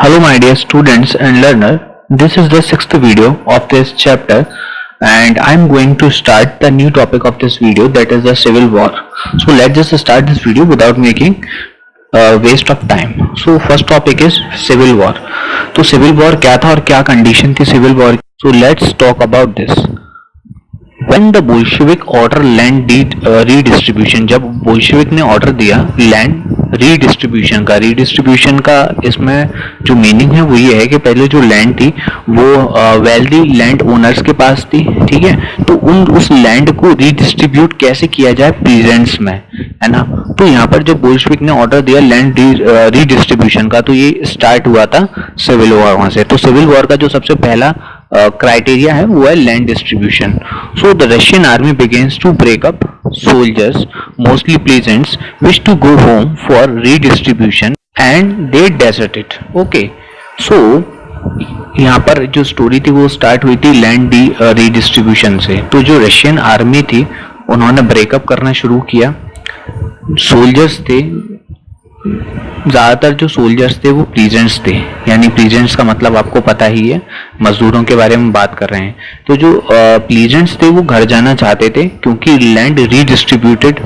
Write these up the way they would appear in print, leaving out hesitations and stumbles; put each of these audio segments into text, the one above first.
Hello my dear students and learner, this is the sixth video of this chapter and I am going to start the new topic of this video, that is the civil war. So let's just start this video without making waste of time. So first topic is civil war. तो civil war क्या था और क्या condition थी civil war? So let's talk about this. When the Bolshevik order land redistribution, जब Bolshevik ने order दिया land redistribution का इसमें जो मीनिंग है वो ये है कि पहले जो लैंड थी वो वेल्दी लैंड ओनर्स के पास थी, ठीक है। तो उस लैंड को रीडिस्ट्रीब्यूट कैसे किया जाए प्रीजेंट्स में, है ना। तो यहाँ पर जब बोल्शेविक ने ऑर्डर दिया लैंड रीडिस्ट्रीब्यूशन का तो ये स्टार्ट हुआ था सिविल वॉर वहां से। तो सिविल वॉर का जो सबसे पहला क्राइटेरिया है वो है land distribution. So the Russian army begins to break up soldiers, mostly peasants, wish to go home for redistribution and they deserted. Okay, so यहाँ पर जो स्टोरी थी वो स्टार्ट हुई थी लैंड रीडिस्ट्रीब्यूशन से। तो जो रशियन आर्मी थी उन्होंने ब्रेकअप करना शुरू किया। सोल्जर्स थे, ज़्यादातर जो सोल्जर्स थे वो प्लीजेंट्स थे, यानी प्लीजेंट्स का मतलब आपको पता ही है, मजदूरों के बारे में बात कर रहे हैं। तो जो प्लीजेंट्स थे वो घर जाना चाहते थे क्योंकि लैंड रीडिस्ट्रीब्यूटेड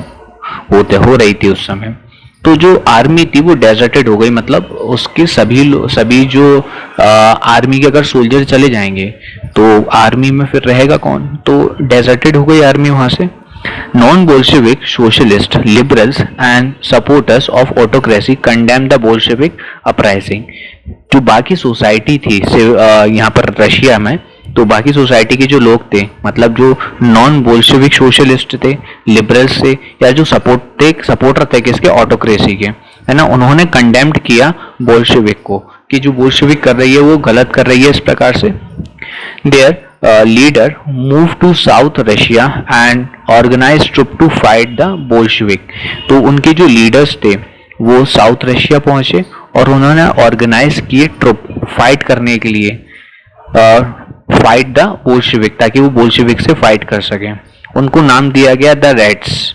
हो रही थी उस समय। तो जो आर्मी थी वो डेजर्टेड हो गई, मतलब उसके सभी जो आर्मी के अगर सोल्जर चले जाएंगे तो आर्मी में फिर रहेगा कौन, तो डेजर्टेड हो गई आर्मी वहां से। Non-Bolshevik socialist liberals and supporters of autocracy condemned the Bolshevik uprising. जो बाकी सोसाइटी थी यहाँ पर रशिया में, तो बाकी सोसाइटी के जो लोग थे, मतलब जो नॉन बोल्शेविक सोशलिस्ट थे, लिबरल्स थे, या जो सपोर्टर थे किसके, ऑटोक्रेसी के, है ना, उन्होंने कंडेम्ड किया बोल्शेविक को कि जो बोल्शेविक कर रही है वो गलत कर रही है इस प्रकार से। Their leader moved to South Russia and organized troop to fight the Bolshevik. तो उनके जो लीडर्स थे वो साउथ रशिया पहुंचे और उन्होंने ऑर्गेनाइज किए ट्रुप फाइट करने के लिए, फाइट द बोल्शेविक, ताकि वो बोल्शेविक से फाइट कर सके। उनको नाम दिया गया the Reds.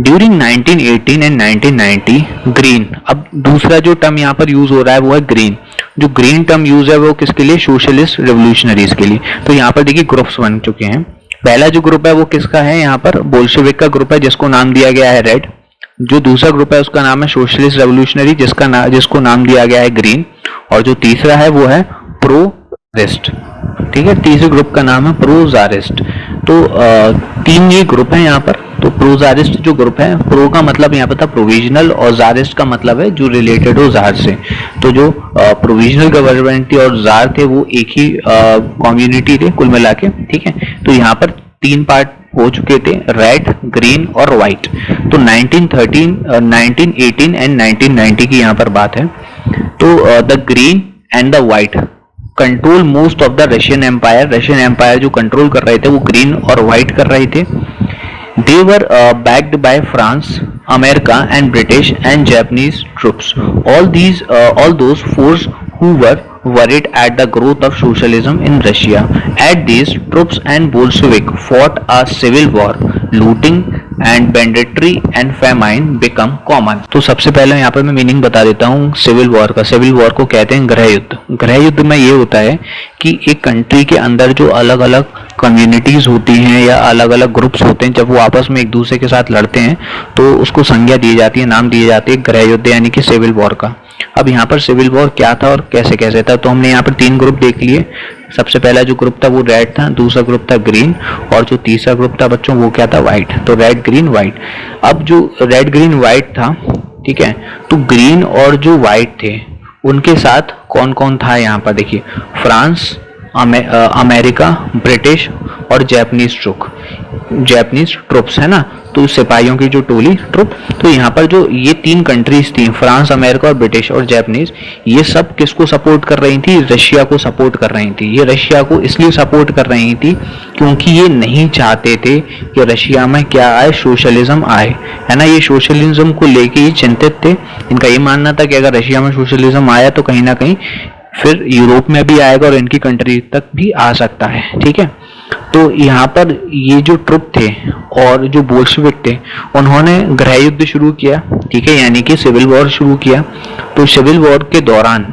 During 1918 and 1990 green, अब दूसरा जो टर्म यहाँ पर यूज हो रहा है वो है ग्रीन। जो ग्रीन टर्म यूज है वो किसके लिए, सोशलिस्ट रेवोल्यूशनरीज के लिए। तो यहाँ पर देखिए ग्रुप्स बन चुके हैं। पहला जो ग्रुप है वो किसका है, यहाँ पर बोल्शेविक का ग्रुप है जिसको नाम दिया गया है रेड। जो दूसरा ग्रुप है उसका नाम है सोशलिस्ट रेवोल्यूशनरी जिसको नाम दिया गया है ग्रीन। और जो तीसरा है वो है प्रो जारिस्ट, ठीक है, तीसरे ग्रुप का नाम है प्रो जारिस्ट। तो तीन ये ग्रुप है यहाँ पर। तो प्रो जारिस्ट जो ग्रुप है, प्रो का मतलब यहाँ पर था प्रोविजनल और जारिस्ट का मतलब है जो रिलेटेड हो जार से। तो जो प्रोविजनल गवर्नमेंट थी और जार थे वो एक ही कम्युनिटी थे कुल मिला के, ठीक है। तो यहाँ पर तीन पार्ट हो चुके थे, रेड, ग्रीन और व्हाइट। तो 1918 एंड 1990 की यहाँ पर बात है। तो the green and the white control most of the Russian empire. Russian empire जो कंट्रोल कर रहे थे वो ग्रीन और व्हाइट कर रहे थे। They were backed by France, America and British and Japanese troops. All those forces who were worried at the growth of socialism in Russia. At these troops and Bolshevik fought a civil war. Looting and banditry and famine become common. तो सबसे पहले यहाँ पर मैं meaning बता देता हूँ civil war का। सिविल वॉर को कहते हैं गृह युद्ध। गृह युद्ध में ये होता है कि एक कंट्री के अंदर जो अलग अलग कम्युनिटीज होती हैं या अलग अलग ग्रुप्स होते हैं, जब वो आपस में एक दूसरे के साथ लड़ते हैं तो उसको संज्ञा दी जाती है, नाम दिए जाते हैं गृह युद्ध यानी कि सिविल वॉर का। अब यहाँ पर सिविल वॉर क्या था और कैसे कैसे था, तो हमने यहाँ पर तीन ग्रुप देख लिए। सबसे पहला जो ग्रुप था वो रेड था, दूसरा ग्रुप था ग्रीन और जो तीसरा ग्रुप था बच्चों वो क्या था, व्हाइट। तो रेड, ग्रीन, व्हाइट। अब जो रेड, ग्रीन, व्हाइट था, ठीक है, तो ग्रीन और जो व्हाइट थे उनके साथ कौन कौन था यहाँ पर देखिए, फ्रांस, अमेरिका, ब्रिटिश और जापानीज ट्रुप्स, है ना। तो सिपाहियों की जो टोली ट्रुप। तो यहाँ पर जो ये तीन कंट्रीज थी, फ्रांस, अमेरिका और ब्रिटिश और जापानीज, ये सब किसको सपोर्ट कर रही थी, रशिया को सपोर्ट कर रही थी। ये रशिया को इसलिए सपोर्ट कर रही थी क्योंकि ये नहीं चाहते थे कि रशिया में क्या आए, सोशलिज्म आए, है ना। ये सोशलिज्म को लेके ही चिंतित थे। इनका ये मानना था कि अगर रशिया में सोशलिज्म आया तो कहीं ना कहीं फिर यूरोप में भी आएगा और इनकी कंट्री तक भी आ सकता है, ठीक है। तो यहाँ पर ये जो ट्रुप थे और जो बोल्शेविक थे उन्होंने गृह युद्ध शुरू किया, ठीक है, यानी कि सिविल वॉर शुरू किया। तो सिविल वॉर के दौरान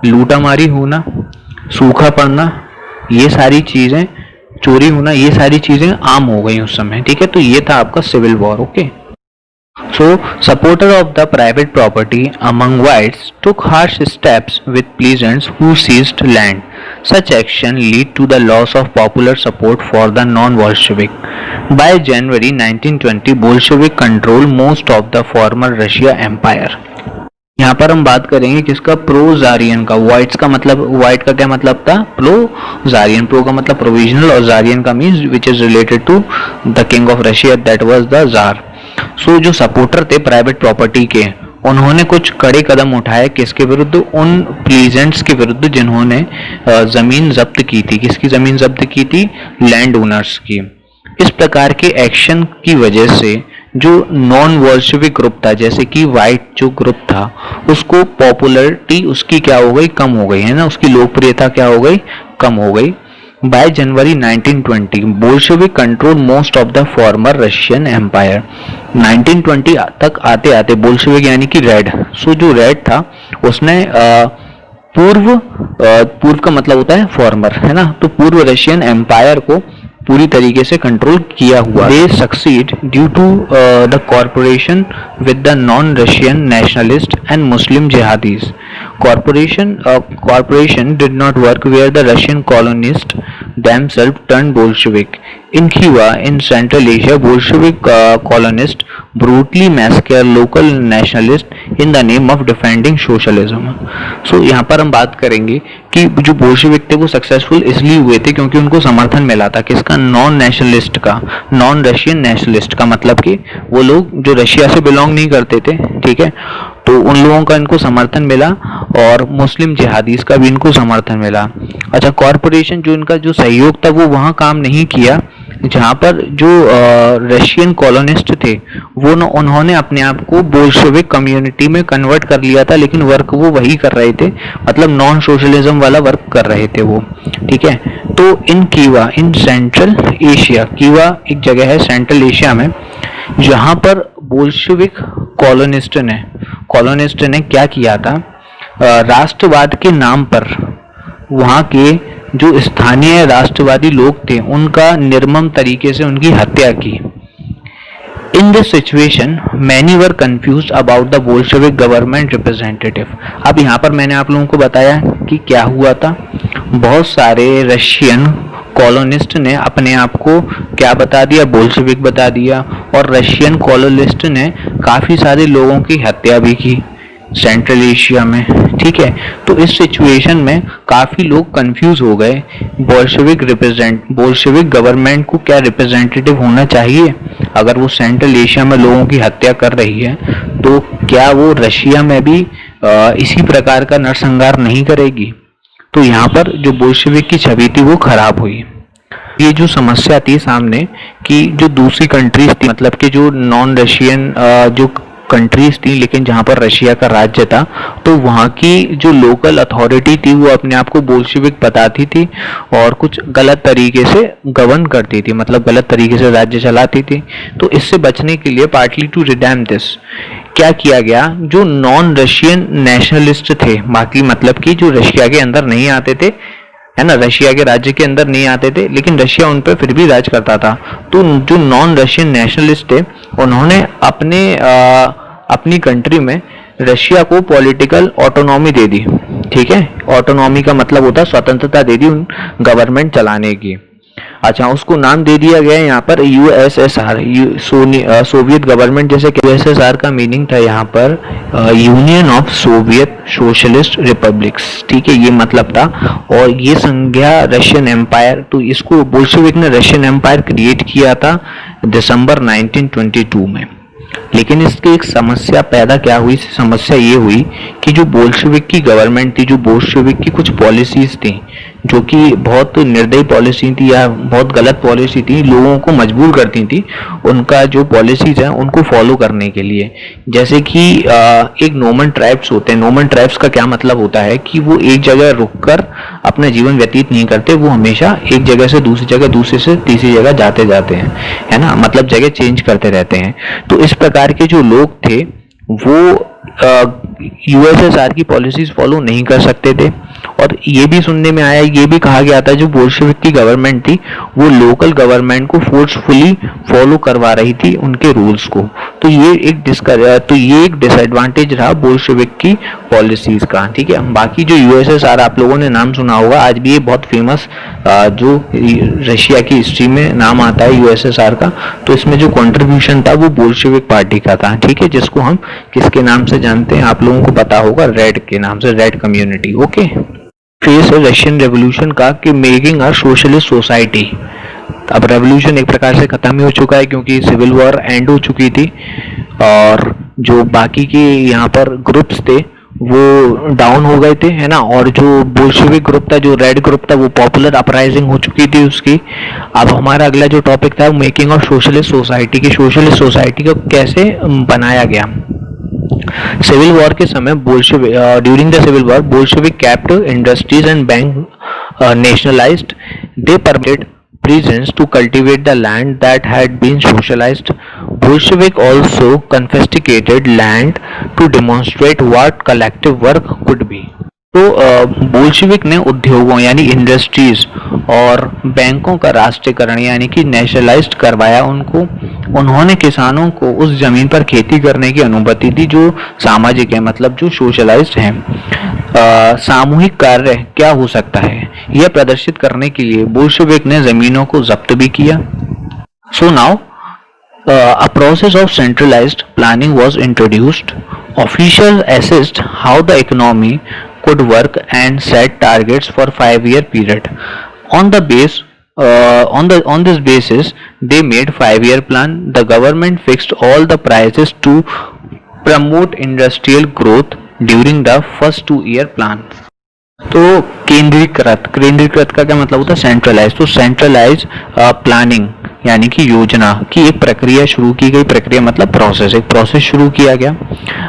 लूटामारी होना, सूखा पड़ना, ये सारी चीजें, चोरी होना, ये सारी चीजें आम हो गई उस समय, ठीक है। तो ये था आपका civil war, okay. So, supporter of the private property among whites took harsh steps with peasants who seized land. Such action led to the loss of popular support for the non-Bolshevik. By January 1920, Bolshevik controlled most of the former Russia Empire. यहाँ पर हम बात करेंगे किसका, प्रो-जारियन का। Whites का मतलब, white का क्या मतलब था, प्रो-जारियन। प्रो का मतलब प्रोविजनल और जारियन का means which is related to the king of Russia, that was the tsar. So जो सपोर्टर थे प्राइवेट प्रॉपर्टी के, उन्होंने कुछ कड़े कदम उठाए किसके विरुद्ध, उन प्लीजेंट्स के विरुद्ध जिन्होंने जमीन जब्त की थी। किसकी जमीन जब्त की थी, लैंड ओनर्स की। इस प्रकार के एक्शन की वजह से जो नॉन वॉल्शेविक ग्रुप था, जैसे कि वाइट जो ग्रुप था, उसको पॉपुलरिटी उसकी क्या हो गई, कम हो गई, है ना, उसकी लोकप्रियता क्या हो गई, कम हो गई। By January 1920 Bolshevik control most of the former Russian empire. 1920 तक आते आते बोल्शेविक यानी कि रेड, सो जो रेड था उसने पूर्व का मतलब होता है फॉर्मर, है ना, तो पूर्व रशियन एम्पायर को पूरी तरीके से कंट्रोल किया हुआ। They succeed due to the corporation with the non Russian nationalist and Muslim jihadis. Corporation did not work where the Russian colonists themselves turned Bolshevik. In Khiva, in Central Asia, Bolshevik colonists brutally massacred local nationalists in the name of defending socialism. So यहाँ पर हम बात करेंगे कि जो Bolshevik थे वो successful इसलिए हुए थे क्योंकि उनको समर्थन मिला था किसका, नॉन नेशनलिस्ट का, नॉन रशियन नेशनलिस्ट का, मतलब कि वो लोग जो रशिया से बिलोंग नहीं करते थे, ठीक है, तो उन लोगों का इनको समर्थन मिला और मुस्लिम जिहादीज का भी इनको समर्थन मिला। अच्छा, कॉर्पोरेशन जो इनका जो सहयोग था वो वहाँ काम नहीं किया जहाँ पर जो रशियन कॉलोनिस्ट थे वो न उन्होंने अपने आप को बोल्शेविक कम्युनिटी में कन्वर्ट कर लिया था, लेकिन वर्क वो वही कर रहे थे, मतलब नॉन सोशलिज्म वाला वर्क कर रहे थे वो, ठीक है। तो इन कीवा, इन सेंट्रल एशिया, कीवा एक जगह है सेंट्रल एशिया में, जहाँ पर बोल्शेविक कॉलोनिस्ट ने क्या किया था, राष्ट्रवाद के नाम पर वहाँ के जो स्थानीय राष्ट्रवादी लोग थे उनका निर्मम तरीके से उनकी हत्या की। In this situation many were confused about the Bolshevik government representative. अब यहाँ पर मैंने आप लोगों को बताया कि क्या हुआ था, बहुत सारे रशियन कॉलोनिस्ट ने अपने आप को क्या बता दिया, बोल्शेविक बता दिया, और रशियन कॉलोनिस्ट ने काफ़ी सारे लोगों की हत्या भी की सेंट्रल एशिया में, ठीक है। तो इस सिचुएशन में काफ़ी लोग कंफ्यूज हो गए, बोल्शेविक गवर्नमेंट को क्या रिप्रेजेंटेटिव होना चाहिए, अगर वो सेंट्रल एशिया में लोगों की हत्या कर रही है तो क्या वो रशिया में भी इसी प्रकार का नरसंहार नहीं करेगी। तो यहाँ पर जो बोल्शेविक की छवि थी वो खराब हुई। ये जो समस्या थी सामने कि जो दूसरी कंट्रीज थी, मतलब कि जो नॉन रशियन जो कंट्रीज थी लेकिन जहाँ पर रशिया का राज्य था, तो वहाँ की जो लोकल अथॉरिटी थी वो अपने आप को बोल्शेविक बताती थी और कुछ गलत तरीके से गवर्न करती थी, मतलब गलत तरीके से राज्य चलाती थी। तो इससे बचने के लिए पार्टली टू रिडेम दिस क्या किया गया, जो नॉन रशियन नेशनलिस्ट थे, बाकी मतलब कि जो रशिया के अंदर नहीं आते थे, है ना, रशिया के राज्य के अंदर नहीं आते थे लेकिन रशिया उन पर फिर भी राज करता था, तो जो नॉन रशियन नेशनलिस्ट थे उन्होंने अपनी कंट्री में रशिया को पॉलिटिकल ऑटोनॉमी दे दी, ठीक है। ऑटोनॉमी का मतलब होता है स्वतंत्रता दे दी उन गवर्नमेंट चलाने की। अच्छा, उसको नाम दे दिया गया यहाँ पर यूएसएसआर, सोवियत गवर्नमेंट। जैसे कि यूएसएसआर का मीनिंग था यहाँ पर union of Soviet socialist republics, ठीक है, ये मतलब था। और ये संज्ञा रशियन एम्पायर, तो इसको बोल्शेविक ने रशियन एम्पायर क्रिएट किया था दिसंबर 1922 में। लेकिन इसकी एक समस्या पैदा क्या हुई, समस्या ये हुई कि जो बोल्शेविक की गवर्नमेंट थी, जो बोल्शेविक की कुछ पॉलिसीज थी जो कि बहुत निर्दयी पॉलिसी थी या बहुत गलत पॉलिसी थी, लोगों को मजबूर करती थी उनका जो पॉलिसीज है उनको फॉलो करने के लिए। जैसे कि एक नोमन ट्राइब्स होते हैं, नोमन ट्राइब्स का क्या मतलब होता है कि वो एक जगह रुककर अपना जीवन व्यतीत नहीं करते, वो हमेशा एक जगह से दूसरी जगह, दूसरे से तीसरी जगह जाते हैं, है ना, मतलब जगह चेंज करते रहते हैं। तो इस प्रकार के जो लोग थे वो यूएसएसआर की पॉलिसीज फॉलो नहीं कर सकते थे। और ये भी सुनने में आया, ये भी कहा गया था जो बोल्शेविक की गवर्नमेंट थी वो लोकल गवर्नमेंट को फोर्सफुली फॉलो करवा रही थी उनके रूल्स को। तो ये एक डिसएडवांटेज रहा बोल्शेविक की पॉलिसीज का, ठीक है। बाकी जो यूएसएसआर आप लोगों ने नाम सुना होगा, आज भी ये बहुत फेमस जो रशिया की हिस्ट्री में नाम आता है यूएसएसआर का, तो इसमें जो कंट्रीब्यूशन था वो बोल्शेविक पार्टी का था, ठीक है, जिसको हम किसके नाम से जानते हैं आप लोगों को पता होगा, रेड के नाम से, रेड कम्युनिटी। ओके, फेस है रशियन रेवोल्यूशन का कि मेकिंग अ सोशलिस्ट सोसाइटी। अब रेवोल्यूशन एक प्रकार से खत्म ही हो चुका है क्योंकि सिविल वॉर एंड हो चुकी थी और जो बाकी के यहाँ पर ग्रुप्स थे वो डाउन हो गए थे, है ना। और जो बोल्शेविक ग्रुप था, जो रेड ग्रुप था, वो पॉपुलर अपराइजिंग हो चुकी थी उसकी। अब हमारा अगला जो टॉपिक था मेकिंग ऑफ सोशलिस्ट सोसाइटी की, सोशलिस्ट सोसाइटी को कैसे बनाया गया। सिविल वॉर के समय during the civil war Bolshevik kept industries and bank nationalized. They permitted peasants to cultivate the land that had been socialized. Bolshevik also confiscated land to demonstrate what collective work could be. तो Bolshevik ने उद्योगों यानी industries और बैंकों का राष्ट्रीयकरण यानी कि नेशनलाइज्ड करवाया उनको। उन्होंने किसानों को उस जमीन पर खेती करने की अनुमति दी जो सामाजिक है, मतलब जो सोशलाइज्ड है। सामूहिक कार्य क्या हो सकता है यह प्रदर्शित करने के लिए बोल्शेविक ने जमीनों को जब्त भी किया। So now a process of centralized planning was introduced. Officials assessed how the economy could work and set targets for 5-year period. On this basis, they made 5-year plan. The government fixed all the prices to promote industrial growth during the first 2-year plan. तो केंद्रीकृत का क्या मतलब होता है, centralise. तो centralise planning यानी कि योजना की एक प्रक्रिया शुरू की गई, प्रक्रिया मतलब प्रोसेस, एक प्रोसेस शुरू किया गया।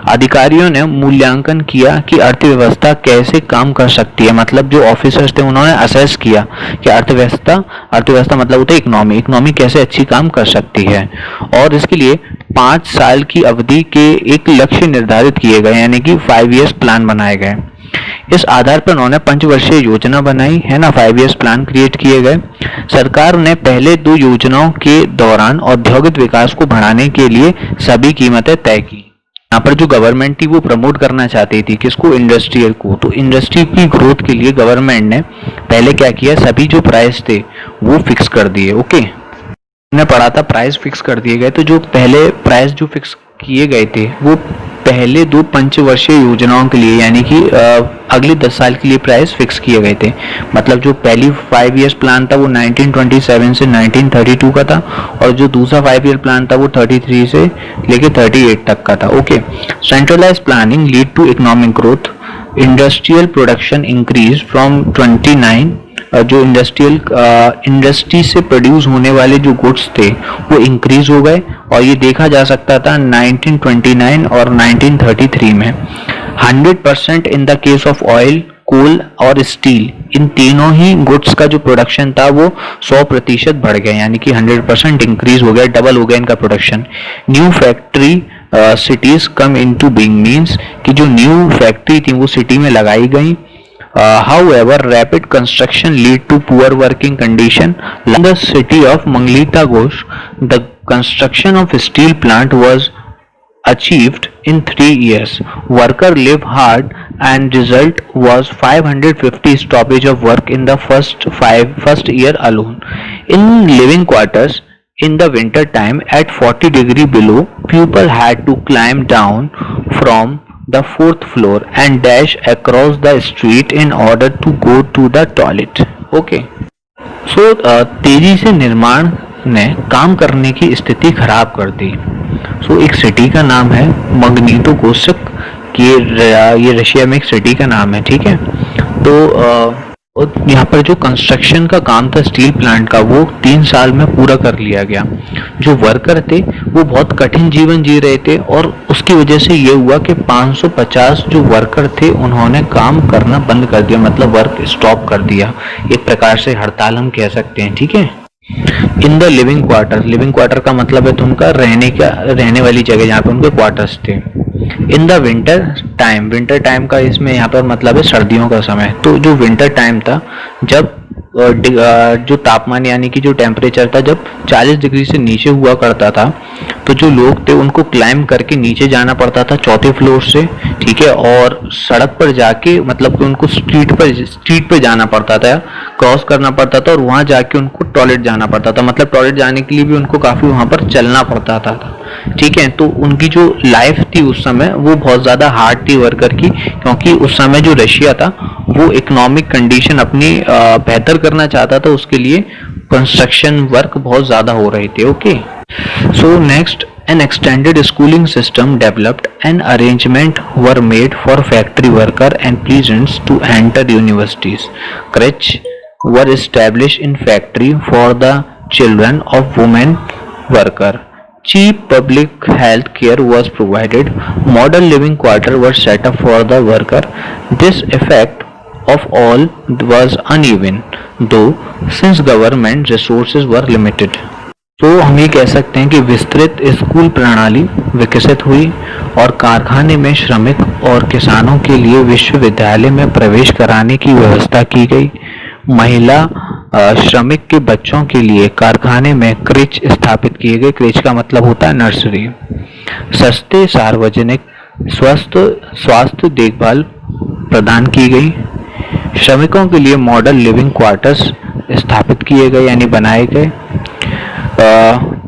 अधिकारियों ने मूल्यांकन किया कि अर्थव्यवस्था कैसे काम कर सकती है, मतलब जो ऑफिसर्स थे उन्होंने असेस किया कि अर्थव्यवस्था मतलब होता है इकोनॉमी कैसे अच्छी काम कर सकती है। और इसके लिए 5 साल की अवधि के एक लक्ष्य निर्धारित किए गए यानी कि 5 ईयर्स प्लान बनाए गए। इस आधार पर उन्होंने 5 वर्षीय योजना बनाई, है ना, 5 ईयर्स प्लान क्रिएट किए गए। सरकार ने पहले 2 योजनाओं के दौरान औद्योगिक विकास को बढ़ाने के लिए सभी कीमतें तय की। यहाँ पर जो गवर्नमेंट थी वो प्रमोट करना चाहती थी किसको, इंडस्ट्रियल को। तो इंडस्ट्री की ग्रोथ के लिए गवर्नमेंट ने पहले क्या किया, सभी जो प्राइस थे वो फिक्स कर दिए। ओके, हमने पढ़ा था प्राइस फिक्स कर दिए गए। तो जो पहले प्राइस जो फिक्स किए गए थे वो पहले 2 पंचवर्षीय योजनाओं के लिए यानी कि अगले 10 साल के लिए प्राइस फिक्स किए गए थे। मतलब जो पहली 5 ईयर्स प्लान था वो 1927 से 1932 का था और जो दूसरा 5 ईयर प्लान था वो 33 से लेके 38 तक का था। Okay, centralised planning lead to economic growth, industrial production increase from 29, जो इंडस्ट्री से प्रोड्यूस होने वाले जो गुड्स थे वो इंक्रीज हो गए और ये देखा जा सकता था 1929 और 1933 में। 100% in the case of oil, coal और स्टील, इन तीनों ही गुड्स का जो प्रोडक्शन था वो 100% बढ़ गया यानी कि 100% इंक्रीज हो गया, डबल हो गया इनका production. New factory cities come into being, means कि जो न्यू फैक्ट्री थी वो सिटी में लगाई गई। However, rapid construction lead to poor working condition. In the city of Manglitagosh, the construction of a steel plant was achieved in 3 years. Worker live hard and result was 550 stoppage of work in the first year alone. In living quarters, in the winter time at 40 degree below, people had to climb down from the 4th floor and dash across the street in order to go to the toilet. Okay. So तेजी से निर्माण ने काम करने की स्थिति खराब कर दी। So एक सिटी का नाम है मैग्निटोगोर्स्क, ये रशिया में एक सिटी का नाम है, ठीक है। तो यहाँ पर जो कंस्ट्रक्शन का काम था स्टील प्लांट का वो 3 साल में पूरा कर लिया गया। जो वर्कर थे वो बहुत कठिन जीवन जी रहे थे और उसकी वजह से ये हुआ कि 550 जो वर्कर थे उन्होंने काम करना बंद कर दिया, मतलब वर्क स्टॉप कर दिया, एक प्रकार से हड़ताल हम कह सकते हैं, ठीक है। इन द लिविंग क्वार्टर का मतलब है तो उनका रहने वाली जगह जहाँ पे उनके क्वार्टर्स थे। इन द विंटर टाइम का इसमें यहाँ पर मतलब है सर्दियों का समय। तो जो विंटर टाइम था, जब जो तापमान यानी कि जो टेम्परेचर था जब 40 डिग्री से नीचे हुआ करता था, तो जो लोग थे उनको क्लाइम करके नीचे जाना पड़ता था चौथे फ्लोर से, ठीक है, और सड़क पर जाके मतलब कि उनको स्ट्रीट पर जाना पड़ता था, क्रॉस करना पड़ता था, और वहां जाके उनको टॉयलेट जाना पड़ता था। मतलब टॉयलेट जाने के लिए भी उनको काफी वहां पर चलना पड़ता था, ठीक है। तो उनकी जो लाइफ थी उस समय वो बहुत ज्यादा हार्ड थी वर्कर की, क्योंकि उस समय जो रशिया था वो इकोनॉमिक कंडीशन अपनी बेहतर करना चाहता था, उसके लिए कंस्ट्रक्शन वर्क बहुत ज्यादा हो रहे थे। Okay, so next, an extended schooling system developed and arrangement were made for factory worker and peasants to enter universities. Crèches were established in factory for the children of women worker. Cheap public health care was provided. Modern living quarters were set up for the worker. This effect of all was uneven, though since government resources were limited. तो हम ये कह सकते हैं कि विस्तृत school प्रणाली विकसित हुई और कारखाने में श्रमिक और किसानों के लिए विश्वविद्यालय में प्रवेश कराने की व्यवस्था की गई। महिला श्रमिक के बच्चों के लिए कारखाने में क्रेच स्थापित किए गए। क्रेच का मतलब होता है नर्सरी। सस्ते सार्वजनिक स्वास्थ्य देखभाल प्रदान की गई। श्रमिकों के लिए मॉडल लिविंग क्वार्टर्स स्थापित किए गए यानी बनाए गए।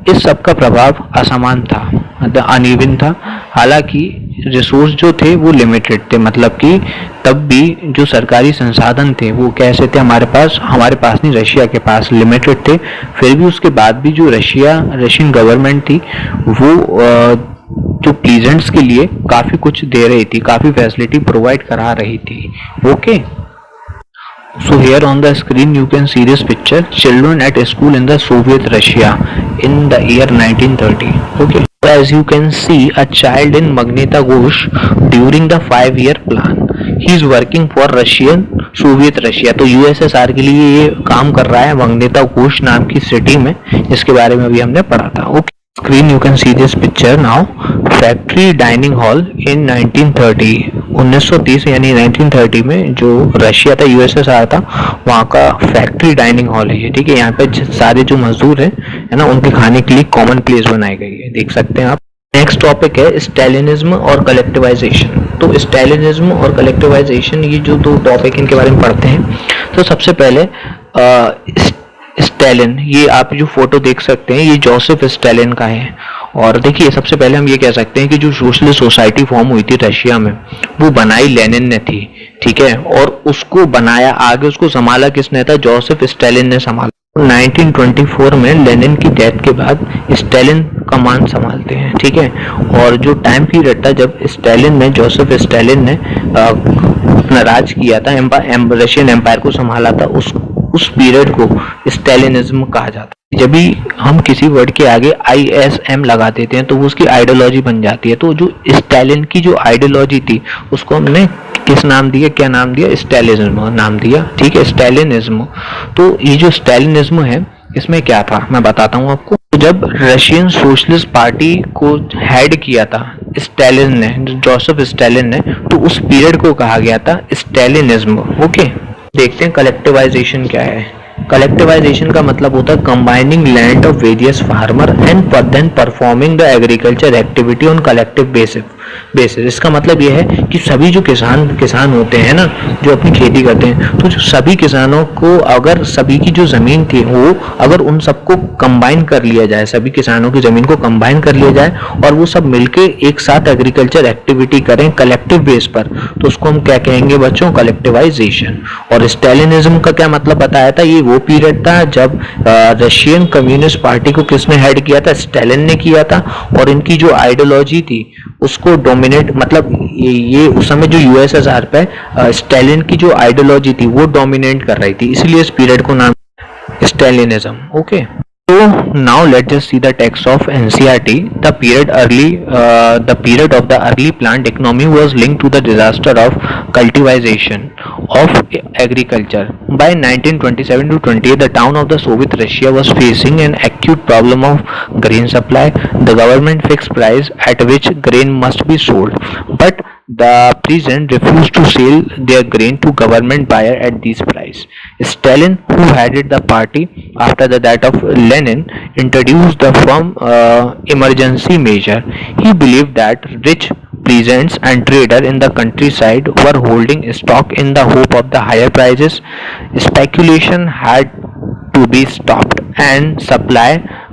इस सब का प्रभाव असमान था, मतलब अनइवन था। हालांकि रिसोर्स जो थे वो लिमिटेड थे, मतलब कि तब भी जो सरकारी संसाधन थे वो कैसे थे, हमारे पास नहीं, रशिया के पास लिमिटेड थे। फिर भी उसके बाद भी जो रशियन गवर्नमेंट थी वो जो प्लीजेंट्स के लिए काफी कुछ दे रही थी, काफी फैसिलिटी प्रोवाइड करा रही थी। Okay, so here on the screen you can see this picture, children at school in the Soviet Russia in the year 1930. Okay, as you can see a child in Magnitogorsk during the 5-year plan. He is working for Soviet Russia. तो USSR के लिए ये काम कर रहा है मैग्नेटोगोर्स्क नाम की सिटी में, जिसके बारे में अभी हमने पढ़ा था। Okay, screen you can see this picture now. Factory dining hall in 1930. 1930 यानी 1930 में जो रशिया था, यूएसएसआर था, वहाँ का फैक्ट्री डाइनिंग हॉल है ये, ठीक है। यहाँ पे सारे जो मजदूर हैं है ना, उनके खाने के लिए कॉमन प्लेस बनाई गई है, देख सकते हैं आप। नेक्स्ट टॉपिक है स्टैलिनिज्म और कलेक्टिवाइजेशन। तो स्टैलिनिज्म और कलेक्टिवाइजेशन, ये जो दो टॉपिक इनके बारे में पढ़ते हैं। तो सबसे पहले स्टालिन, ये आप जो फोटो देख सकते हैं ये जोसेफ स्टालिन का है। और देखिए, सबसे पहले हम ये कह सकते हैं कि जो सोशलिस्ट सोसाइटी फॉर्म हुई थी रशिया में वो बनाई लेनिन ने थी, ठीक है, और उसको बनाया, आगे उसको संभाला किसने था, जोसेफ स्टालिन ने संभाला। 1924 में लेनिन की डेथ के बाद स्टालिन कमान संभालते हैं, ठीक है। और जो टाइम पीरियड था जब जोसेफ स्टालिन ने अपना राज किया था, रशियन एम्पायर को संभाला था, उस पीरियड को स्टालिनिज्म कहा जाता है। जब भी हम किसी वर्ड के आगे ISM लगा देते हैं तो वो उसकी आइडियोलॉजी बन जाती है। तो जो स्टालिन की जो आइडियोलॉजी थी उसको हमने किस नाम दिया, क्या नाम दिया, स्टालिनिज्म नाम दिया, ठीक है, स्टालिनिज्म। तो ये जो स्टालिनिज्म है इसमें क्या था मैं बताता हूँ आपको। जब रशियन सोशलिस्ट पार्टी को हेड किया था स्टालिन ने, जोसेफ स्टालिन ने, तो उस पीरियड को कहा गया था स्टालिनिज्म। ओके, देखते हैं कलेक्टिवाइजेशन क्या है। कलेक्टिवाइजेशन का मतलब होता है combining land of various farmer and then performing the agriculture activity on collective basis. इसका मतलब यह है कि सभी जो किसान होते हैं ना, जो अपनी खेती करते हैं, तो जो सभी किसानों को, अगर सभी की जो जमीन थी वो अगर उन सबको कंबाइन कर लिया जाए, सभी किसानों की जमीन को कंबाइन कर लिया जाए और वो सब मिलके एक साथ एग्रीकल्चर एक्टिविटी करें कलेक्टिव बेस पर, तो उसको हम क्या कहेंगे बच्चों, कलेक्टिवाइजेशन। और स्टालिनिज्म का क्या मतलब बताया था, ये वो पीरियड था जब रशियन कम्युनिस्ट पार्टी को किसने हेड किया था, स्टालिन ने किया था, और इनकी जो आइडियोलॉजी थी उसको डोमिनेट, मतलब ये उस समय जो यूएसएसआर पे स्टालिन की जो आइडियोलॉजी थी वो डोमिनेट कर रही थी, इसलिए इस पीरियड को नाम Stalinism. Okay, So now let's just see the text of NCERT. The period of the early plant economy was linked to the disaster of cultivation of agriculture. By 1927 to 28, the town of the Soviet Russia was facing an acute problem of grain supply. The government fixed price at which grain must be sold, but the peasants refused to sell their grain to government buyer at this price. Stalin, who headed the party after the death of Lenin, introduced the firm emergency measure. He believed that rich peasants and traders in the countryside were holding stock in the hope of the higher prices. Speculation had to be stopped and supply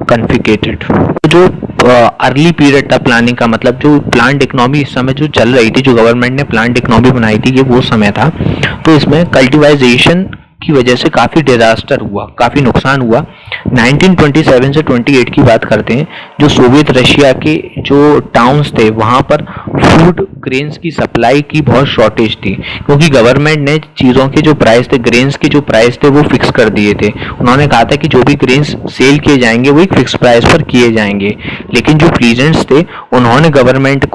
confiscated. जो early period था planning का, मतलब जो plant economy इस समय जो चल रही थी, जो गवर्नमेंट ने प्लांट इकोनॉमी बनाई थी, ये वो समय था। तो इसमें कल्टिवाइजेशन की वजह से काफ़ी डिजास्टर हुआ, काफ़ी नुकसान हुआ। 1927 से 28 की बात करते हैं, जो सोवियत रशिया के जो टाउन्स थे वहाँ पर फूड ग्रेन्स की सप्लाई की बहुत शॉर्टेज थी, क्योंकि गवर्नमेंट ने चीज़ों के जो प्राइस थे, ग्रेन्स के जो प्राइस थे वो फिक्स कर दिए थे। उन्होंने कहा था कि जो भी ग्रेन्स सेल किए जाएंगे वो एक फिक्स प्राइस पर किए जाएंगे, लेकिन जो प्लीजेंट्स थे उन्होंने गवर्नमेंट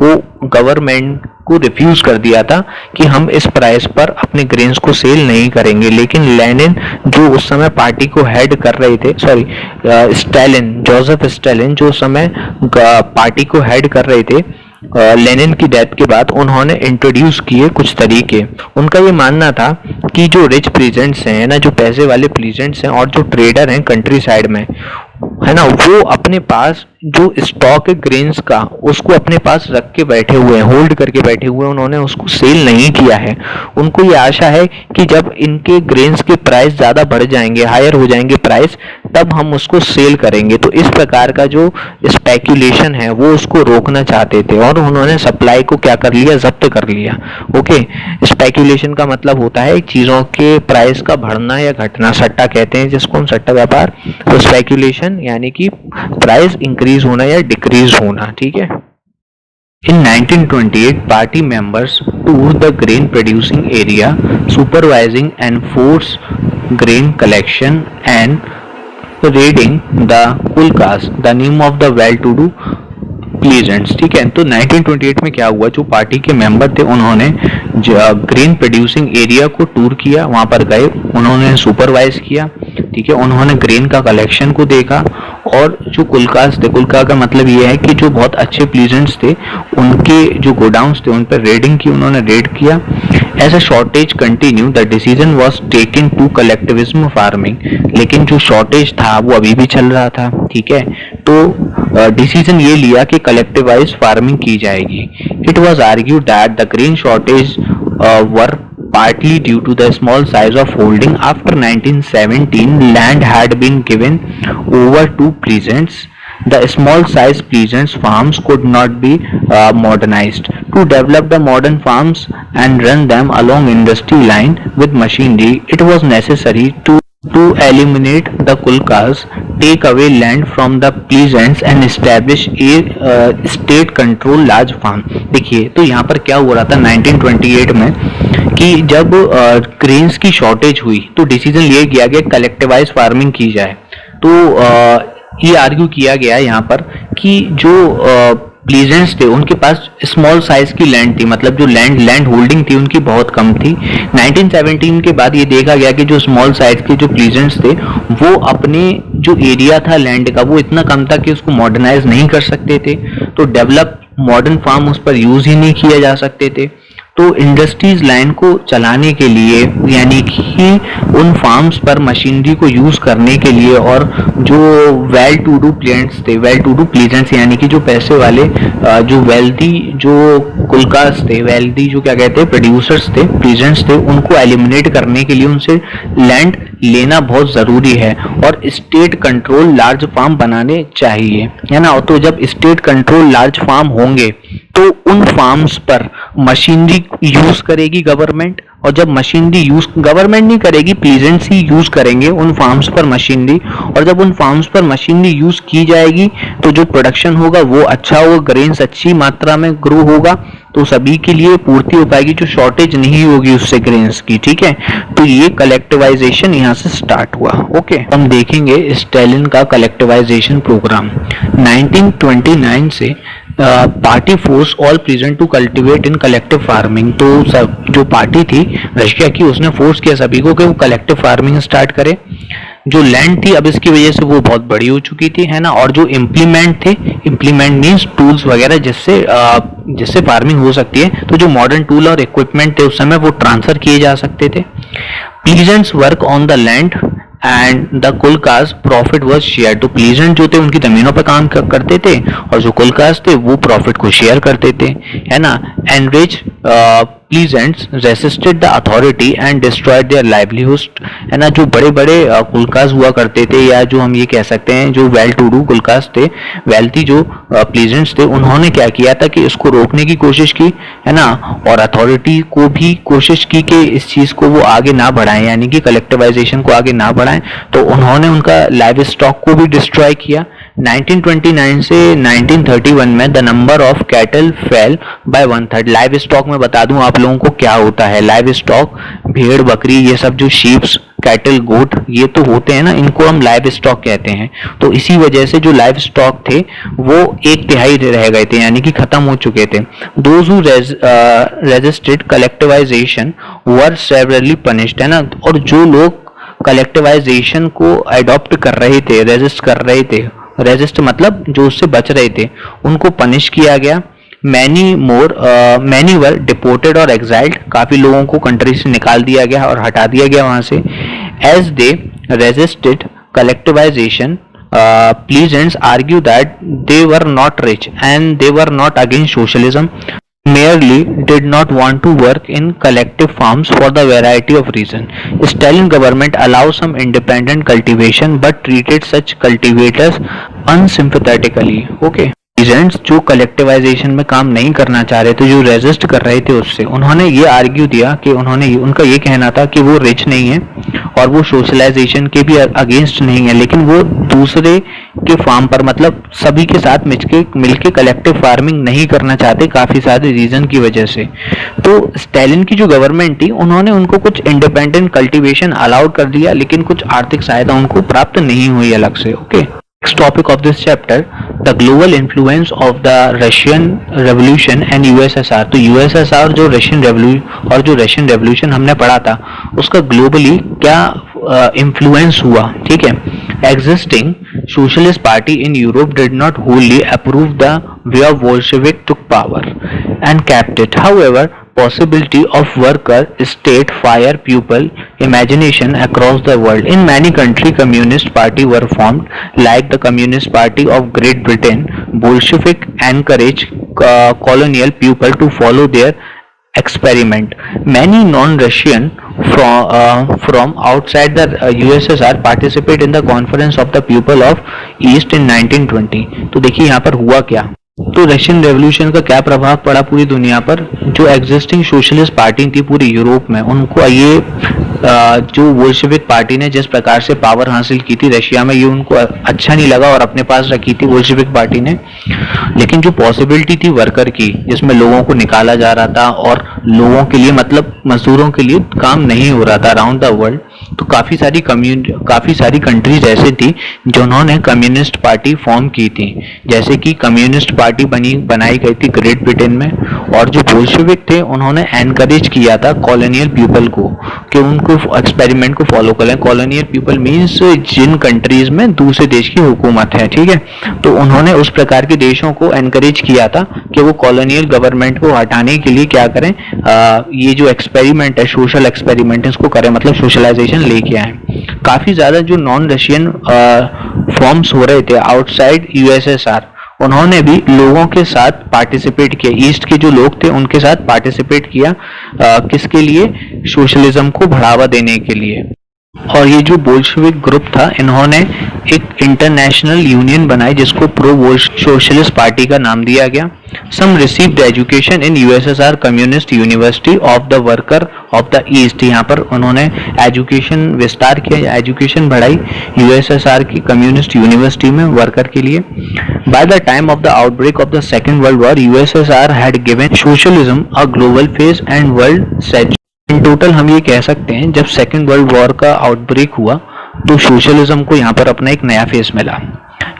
को रिफ्यूज कर दिया था कि हम इस प्राइस पर अपने ग्रेन्स को सेल नहीं करेंगे। लेकिन लेनिन जो उस समय पार्टी को हेड कर रहे थे, स्टालिन, जोसेफ स्टालिन जो उस समय पार्टी को हेड कर रहे थे, लेनिन की डेथ के बाद उन्होंने इंट्रोड्यूस किए कुछ तरीके। उनका ये मानना था कि जो रिच प्लीजेंट्स हैं ना, जो पैसे वाले प्लीजेंट्स हैं और जो ट्रेडर हैं कंट्री साइड में, है ना, वो अपने पास जो स्टॉक है ग्रेन्स का उसको अपने पास रख के बैठे हुए हैं, होल्ड करके बैठे हुए हैं, उन्होंने उसको सेल नहीं किया है। उनको ये आशा है कि जब इनके ग्रेन्स के प्राइस ज़्यादा बढ़ जाएंगे, हायर हो जाएंगे प्राइस, तब हम उसको सेल करेंगे। तो इस प्रकार का जो स्पेक्यूलेशन है वो उसको रोकना चाहते थे और उन्होंने सप्लाई को क्या कर लिया, जब्त कर लिया। ओके, स्पेक्यूलेशन का मतलब होता है चीज़ों के प्राइस का बढ़ना या घटना, सट्टा कहते हैं जिसको हम, सट्टा व्यापार। तो स्पेक्यूलेशन यानी कि प्राइस इंक्रीज होना या डिक्रीज होना, ठीक है। In 1928, party members toured the grain producing area, supervising enforced grain collection and raiding the kulkas, the name of the well-to-do प्लीजेंट्स, ठीक है। तो 1928 में क्या हुआ, जो पार्टी के मेंबर थे उन्होंने ग्रेन प्रोड्यूसिंग एरिया को टूर किया, वहां पर गए, उन्होंने सुपरवाइज किया, ठीक है। उन्होंने ग्रेन का कलेक्शन को देखा और जो कुलकास थे, कुलका का मतलब ये है कि जो बहुत अच्छे प्लीजेंट्स थे उनके जो गोडाउन्स थे उन पर रेडिंग की, उन्होंने रेड किया। As a shortage continue the decision was taken to collectivism farming, लेकिन जो शॉर्टेज था वो अभी भी चल रहा था, ठीक है। तो डिसीजन ये लिया कि कलेक्टिवाइज फार्मिंग की जाएगी। It was argued that the grain shortage were partly due to the small size of holding. After 1917, land had been given over to peasants. The small size peasants farms could not be modernized. To develop the modern farms and run them along industry line with machinery, it was necessary to eliminate the kulkas, take away land from the peasants and establish a state control large farm. देखिए, तो यहाँ पर क्या हो रहा था 1928 में कि जब ग्रेन्स की शॉर्टेज हुई तो डिसीजन लिया गया कि कलेक्टिवाइज फार्मिंग की जाए। तो ये आर्ग्यू किया गया यहाँ पर कि जो प्लीजेंट्स थे उनके पास स्मॉल साइज की लैंड थी, मतलब जो लैंड होल्डिंग थी उनकी बहुत कम थी। 1917 के बाद ये देखा गया कि जो स्मॉल साइज के जो प्लीजेंट्स थे वो अपने जो एरिया था लैंड का वो इतना कम था कि उसको मॉडर्नाइज नहीं कर सकते थे, तो डेवलप मॉडर्न फार्म उस पर यूज ही नहीं किए जा सकते थे। तो इंडस्ट्रीज लाइन को चलाने के लिए, यानी कि उन फार्म्स पर मशीनरी को यूज करने के लिए, और जो वेल टू डू प्लेजेंट्स थे, वेल टू डू प्लीजेंट्स यानी कि जो पैसे वाले, जो वेल्दी, जो कुलकास थे, वेल्दी जो क्या कहते हैं प्रोड्यूसर्स थे, प्लीजेंट्स थे, उनको एलिमिनेट करने के लिए उनसे लैंड लेना बहुत जरूरी है और स्टेट कंट्रोल लार्ज फार्म बनाने चाहिए, है ना। तो जब स्टेट कंट्रोल लार्ज फार्म होंगे तो उन फार्म्स पर मशीनरी यूज करेगी गवर्नमेंट और जब मशीनरी यूज गवर्नमेंट नहीं करेगी, प्लीजेंट्स ही यूज करेंगे उन फार्म्स पर मशीनरी, और जब उन फार्म्स पर मशीनरी यूज की जाएगी तो जो प्रोडक्शन होगा वो अच्छा होगा, ग्रेन्स अच्छी मात्रा में ग्रो होगा, तो सभी के लिए पूर्ति हो पाएगी, जो शॉर्टेज नहीं होगी उससे ग्रेन्स की। ठीक है, तो ये कलेक्टिवाइजेशन यहाँ से स्टार्ट हुआ। ओके, हम देखेंगे स्टालिन का कलेक्टिवाइजेशन प्रोग्राम 1929 से party force all present to cultivate in collective farming. तो सब जो पार्टी थी रशिया की, उसने फोर्स किया सभी को कि वो कलेक्टिव फार्मिंग स्टार्ट करे। जो लैंड थी अब इसकी वजह से वो बहुत बड़ी हो चुकी थी, है ना, और जो इम्प्लीमेंट थे, इम्प्लीमेंट मीन्स टूल्स वगैरह जिससे फार्मिंग हो सकती है, तो जो मॉडर्न टूल और इक्विपमेंट थे उस समय वो ट्रांसफर किए जा सकते थे। Peasants work on the land and the kulaks profit was share. तो प्लीजेंट जो थे उनकी जमीनों पर काम करते थे और जो कुलकास थे वो प्रॉफिट को शेयर करते थे, है ना। Enrich peasants resisted the authority and destroyed their livelihood, है ना। जो बड़े बड़े कुलकास हुआ करते थे, या जो हम ये कह सकते हैं जो वेल टू डू कुलकास थे, वेल्थी जो प्लीजेंट्स थे, उन्होंने क्या किया था कि इसको रोकने की कोशिश की, है ना, और अथॉरिटी को भी कोशिश की कि इस चीज को वो आगे ना बढ़ाएं, यानी कि कलेक्टिवाइजेशन को आगे ना बढ़ाएं। तो उन्होंने उनका लाइव स्टॉक को भी डिस्ट्रॉय किया। 1929 से 1931 में the number of cattle fell by 1/3। Livestock में बता दूं आप लोगों को क्या होता है। लाइव स्टॉक भेड़ बकरी ये सब जो शीप्स कैटल गोट ये तो होते हैं ना, इनको हम लाइव स्टॉक कहते हैं। तो इसी वजह से जो लाइव स्टॉक थे वो 1/3 रह गए थे, यानी कि खत्म हो चुके थे। Those who resisted collectivisation were severally punished, है ना। और जो लोग कलेक्टिवाइजेशन को अडॉप्ट कर रहे थे, रेजिस्ट कर रहे थे, रेजिस्ट मतलब जो उससे बच रहे थे, उनको पनिश किया गया। मैनी वर डिपोर्टेड और एग्जाइल्ड, काफी लोगों को कंट्री से निकाल दिया गया और हटा दिया गया वहां से। As they resisted collectivisation, peasants argue that they were not rich and they were not against socialism, merely did not want to work in collective farms for the variety of reason. Stalin government allowed some independent cultivation but treated such cultivators unsympathetically. Okay. Peasants जो collectivisation में काम नहीं करना चाह रहे थे, जो resist कर रहे थे उससे, उन्होंने ये आर्ग्यू दिया कि उनका ये कहना था कि वो रिच नहीं है और वो सोशलाइजेशन के भी अगेंस्ट नहीं है, लेकिन वो दूसरे के फार्म पर मतलब सभी के साथ मिलके कलेक्टिव फार्मिंग नहीं करना चाहते, काफी सारे रीजन की वजह से। तो स्टालिन की जो गवर्नमेंट थी उन्होंने उनको कुछ इंडिपेंडेंट कल्टीवेशन अलाउड कर दिया, लेकिन कुछ आर्थिक सहायता उनको प्राप्त नहीं हुई अलग से। Okay, next topic of this chapter, the global influence of the Russian revolution and USSR. तो यूएसएसआर जो रशियन रेवोल्यूशन हमने पढ़ा था, उसका ग्लोबली क्या इन्फ्लुएंस हुआ। ठीक है, existing socialist party in Europe did not Holi approve the way of Bolshevik took power and kept it. However, possibility of worker state fire pupil imagination across the world. In many countries, communist party were formed, like the Communist Party of Great Britain. Bolshevik encouraged colonial people to follow their experiment. Many non-Russian from outside the USSR participate in the Conference of the People of East in 1920. तो देखिए यहाँ पर हुआ क्या। तो Russian revolution का क्या प्रभाव पड़ा पूरी दुनिया पर। जो एग्जिस्टिंग सोशलिस्ट पार्टी थी पूरी यूरोप में, उनको ये जो बोल्शेविक पार्टी ने जिस प्रकार से पावर हासिल की थी रशिया में, ये उनको अच्छा नहीं लगा और अपने पास रखी थी बोल्शेविक पार्टी ने। लेकिन जो पॉसिबिलिटी थी वर्कर की, जिसमें लोगों को निकाला जा रहा था और लोगों के लिए मतलब मजदूरों के लिए काम नहीं हो रहा था अराउंड द वर्ल्ड, तो काफी सारी कंट्रीज ऐसे थी जिन्होंने कम्युनिस्ट पार्टी फॉर्म की थी। जैसे कि कम्युनिस्ट पार्टी बनाई गई थी ग्रेट ब्रिटेन में, और जो बोल्शेविक थे उन्होंने एनकरेज किया था कॉलोनियल पीपल को कि उनको एक्सपेरिमेंट को फॉलो करें। कॉलोनियल पीपल मीन्स जिन कंट्रीज में दूसरे देश की हुकूमत है, ठीक है, तो उन्होंने उस प्रकार के देशों को एनकरेज किया था कि वो कॉलोनियल गवर्नमेंट को हटाने के लिए क्या करें, ये जो एक्सपेरिमेंट है, सोशल एक्सपेरिमेंट, इसको करें, मतलब सोशलाइजेशन लेके आए। काफी ज्यादा जो नॉन रशियन फॉर्म्स हो रहे थे आउटसाइड यूएसएसआर, उन्होंने भी लोगों के साथ पार्टिसिपेट किया, ईस्ट के जो लोग थे उनके साथ पार्टिसिपेट किया, किसके लिए, सोशलिज्म को बढ़ावा देने के लिए। और ये जो बोल्शेविक ग्रुप था, इन्होंने एक इंटरनेशनल यूनियन बनाई जिसको प्रो सोशलिस्ट पार्टी का नाम दिया गया। Some received education in USSR communist university of the worker of the east. यहाँ पर उन्होंने एजुकेशन विस्तार किया या एजुकेशन बढ़ाई यूएसएसआर की कम्युनिस्ट यूनिवर्सिटी में वर्कर के लिए। By the time of the outbreak of the second world war USSR had given socialism a global face and world says. In total हम ये कह सकते हैं जब सेकेंड वर्ल्ड वॉर का आउटब्रेक हुआ तो सोशलिज्म को यहाँ पर अपना एक नया फेस मिला।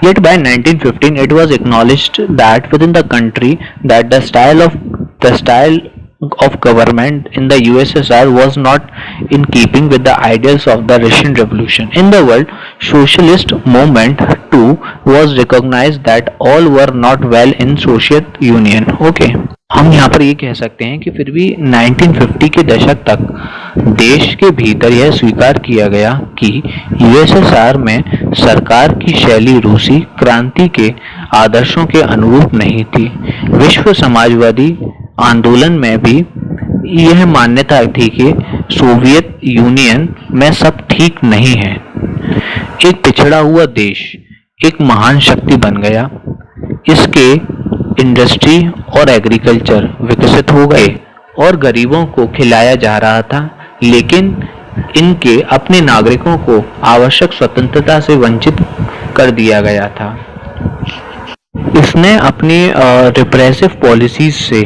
Yet by 1915 it was acknowledged that within the country that the style of government in the USSR was not in keeping with the ideals of the Russian Revolution. In the world, socialist movement too was recognized that all were not well in Soviet Union. Okay. हम यहाँ पर ये कह सकते हैं कि फिर भी 1950 के दशक तक देश के भीतर यह स्वीकार किया गया कि यूएसएसआर में सरकार की शैली रूसी क्रांति के आदर्शों के अनुरूप नहीं थी। विश्व समाजवादी आंदोलन में भी यह मान्यता थी कि सोवियत यूनियन में सब ठीक नहीं है। एक पिछड़ा हुआ देश एक महान शक्ति बन गया, इसके इंडस्ट्री और एग्रीकल्चर विकसित हो गए और गरीबों को खिलाया जा रहा था, लेकिन इनके अपने नागरिकों को आवश्यक स्वतंत्रता से वंचित कर दिया गया था। इसने अपनी रिप्रेसिव पॉलिसीज से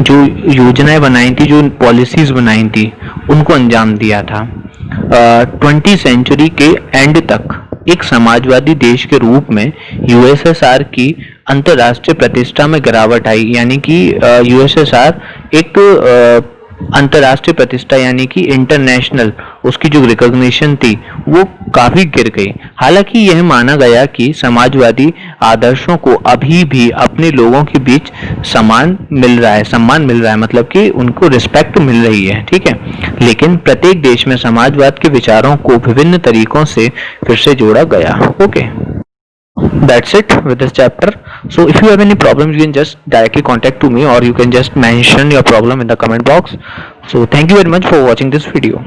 जो योजनाएं बनाई थी, जो पॉलिसीज बनाई थी, उनको अंजाम दिया था। 20वीं सेंचुरी के एंड तक एक समाजवादी देश के रूप में यूएसएसआर की अंतर्राष्ट्रीय प्रतिष्ठा में गिरावट आई, यानी कि यूएसएसआर एक अंतर्राष्ट्रीय प्रतिष्ठा यानी कि इंटरनेशनल उसकी जो रिकॉग्निशन थी वो काफी गिर गई। हालांकि यह माना गया कि समाजवादी आदर्शों को अभी भी अपने लोगों के बीच सम्मान मिल रहा है, मतलब कि उनको रिस्पेक्ट मिल रही है, ठीक है। लेकिन प्रत्येक देश में समाजवाद के विचारों को विभिन्न तरीकों से फिर से जोड़ा गया। Okay, that's it with this chapter. So if you have any problems you can just directly contact to me or you can just mention your problem in the comment box. So thank you very much for watching this video.